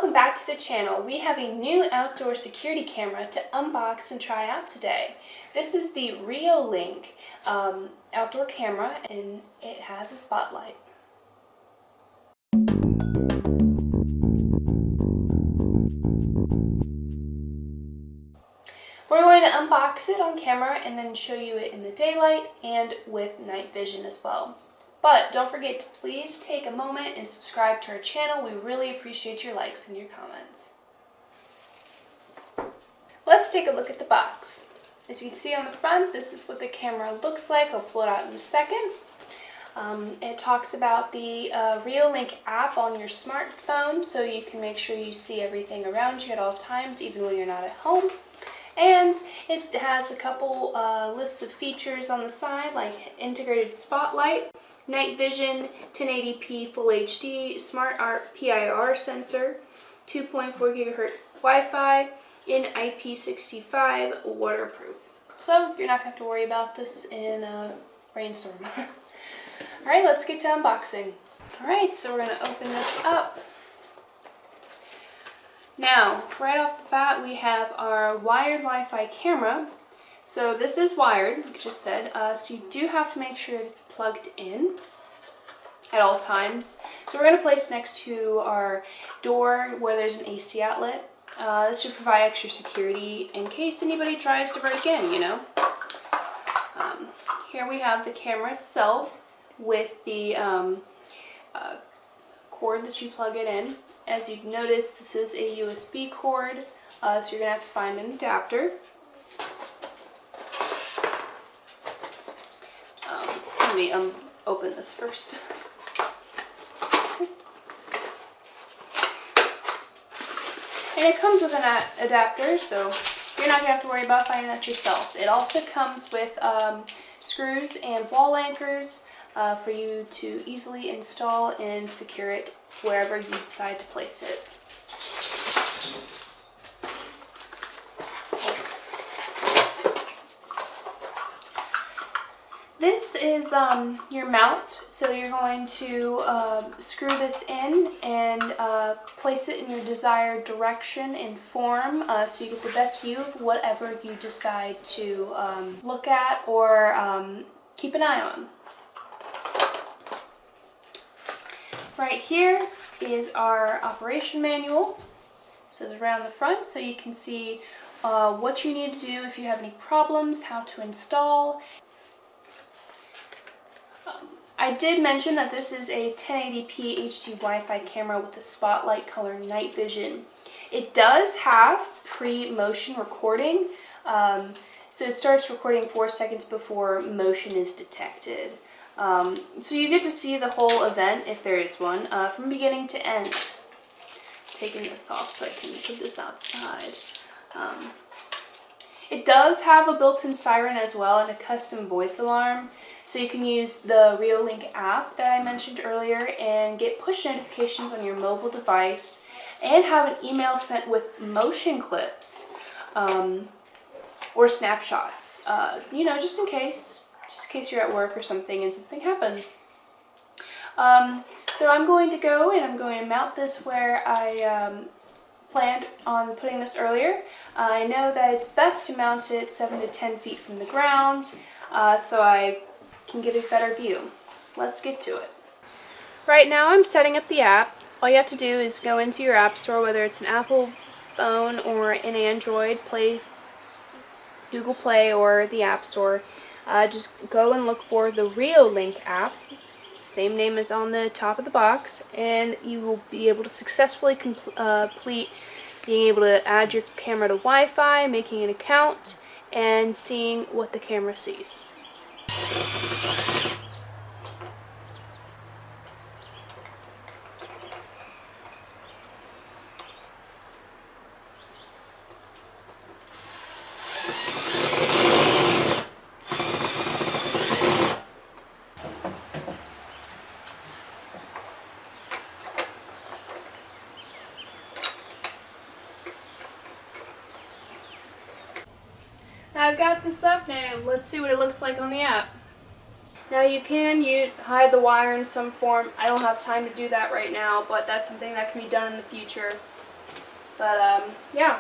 Welcome back to the channel. We have a new outdoor security camera to unbox and try out today. This is the Reolink outdoor camera, and it has a spotlight. We're going to unbox it on camera and then show you it in the daylight and with night vision as well. But don't forget to please take a moment and subscribe to our channel. We really appreciate your likes and your comments. Let's take a look at the box. As you can see on the front, this is what the camera looks like. I'll pull it out in a second. It talks about the Reolink app on your smartphone, so you can make sure you see everything around you at all times, even when you're not at home. And it has a couple lists of features on the side, like integrated spotlight, night vision, 1080p Full HD, Smart Art PIR sensor, 2.4 GHz Wi-Fi, in IP65 waterproof. So you're not going to have to worry about this in a rainstorm. Alright, let's get to unboxing. Alright, so we're going to open this up. Now, right off the bat, we have our wired Wi-Fi camera. So this is wired, like I just said, so you do have to make sure it's plugged in at all times. So we're going to place it next to our door where there's an AC outlet. This should provide extra security in case anybody tries to break in, you know. Here we have the camera itself with the cord that you plug it in. As you've noticed, this is a USB cord, so you're going to have to find an adapter. Let me open this first. And it comes with an adapter, so you're not going to have to worry about finding that yourself. It also comes with screws and wall anchors for you to easily install and secure it wherever you decide to place it. This is your mount, so you're going to screw this in and place it in your desired direction and form so you get the best view of whatever you decide to look at or keep an eye on. Right here is our operation manual. So it's around the front, so you can see what you need to do if you have any problems, how to install. I did mention that this is a 1080p HD Wi-Fi camera with a spotlight color night vision. It does have pre-motion recording, so it starts recording 4 seconds before motion is detected. So you get to see the whole event, if there is one, from beginning to end. Taking this off so I can put this outside. It does have a built-in siren as well and a custom voice alarm, so you can use the Reolink app that I mentioned earlier and get push notifications on your mobile device and have an email sent with motion clips or snapshots, you know, just in case you're at work or something and something happens. So I'm going to go and I'm going to mount this where I planned on putting this earlier. I know that it's best to mount it 7 to 10 feet from the ground so I can get a better view. Let's get to it. Right now I'm setting up the app. All you have to do is go into your app store, whether it's an Apple phone or an Android, Google Play or the App Store. Just go and look for the Reolink app. Same name as on the top of the box, and you will be able to successfully complete being able to add your camera to Wi-Fi, making an account, and seeing what the camera sees. Now I've got this up now. Let's see what it looks like on the app. Now you can hide the wire in some form. I don't have time to do that right now, but that's something that can be done in the future. But yeah.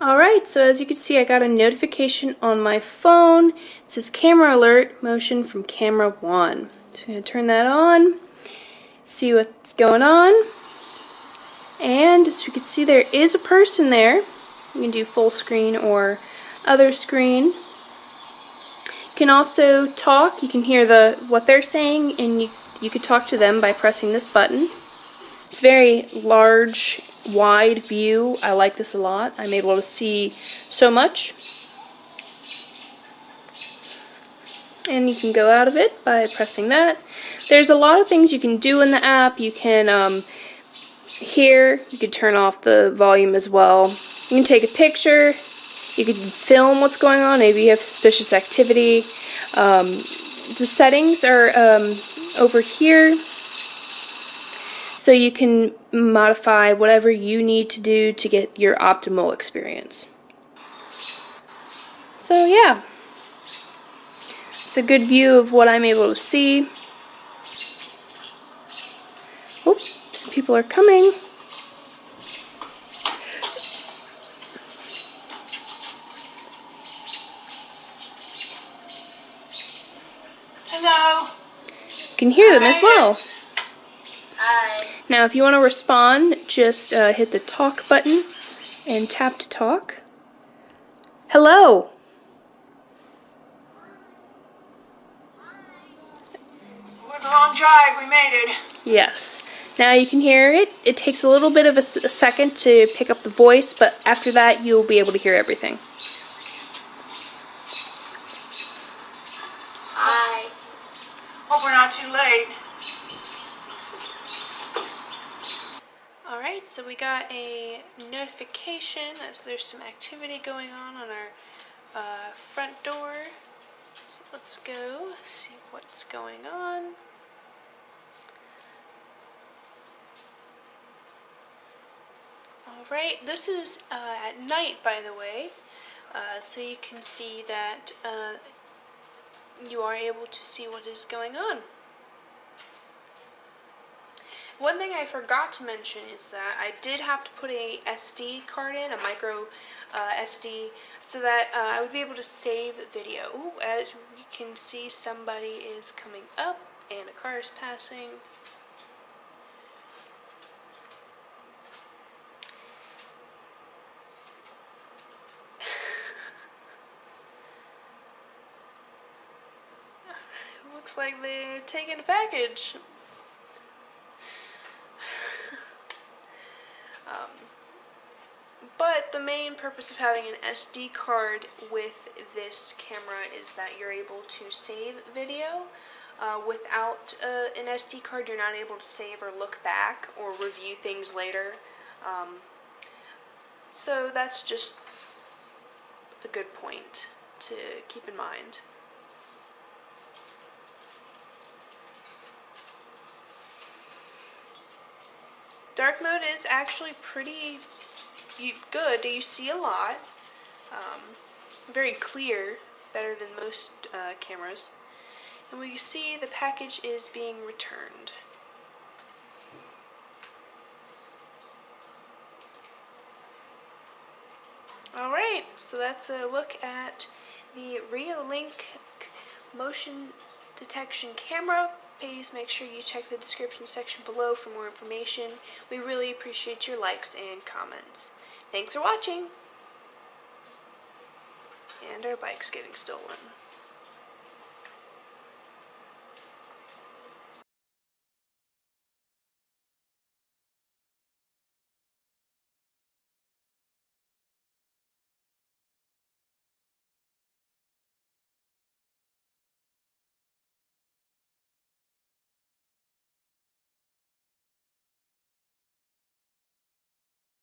Alright, so as you can see, I got a notification on my phone. It says camera alert, motion from camera 1. So I'm going to turn that on, see what's going on. And as you can see, there is a person there. You can do full screen or other screen. You can also talk. You can hear what they're saying, and you could talk to them by pressing this button. It's very large, wide view. I like this a lot. I'm able to see so much. And you can go out of it by pressing that. There's a lot of things you can do in the app. You can hear, you can turn off the volume as well. You can take a picture. You can film what's going on. Maybe you have suspicious activity. The settings are over here. So you can modify whatever you need to do to get your optimal experience. So yeah, it's a good view of what I'm able to see. Oh, some people are coming. Hello. You can hear them as well. Hi. Now if you want to respond, just hit the talk button and tap to talk. Hello. It was a long drive. We made it. Yes. Now you can hear it. It takes a little bit of a second to pick up the voice, but after that you'll be able to hear everything. Hi. Hope we're not too late. Alright, so we got a notification that there's some activity going on our front door. So let's go see what's going on. Alright, this is at night, by the way, so you can see that you are able to see what is going on. One thing I forgot to mention is that I did have to put a SD card in, a micro SD, so that I would be able to save video. Ooh, as you can see, somebody is coming up and a car is passing. Looks like they're taking a package. But the main purpose of having an SD card with this camera is that you're able to save video. Without an SD card, you're not able to save or look back or review things later. So that's just a good point to keep in mind. Dark mode is actually pretty good. You see a lot. Very clear, better than most cameras. And we see the package is being returned. Alright, so that's a look at the Reolink motion detection camera. Please make sure you check the description section below for more information. We really appreciate your likes and comments. Thanks for watching! And our bike's getting stolen.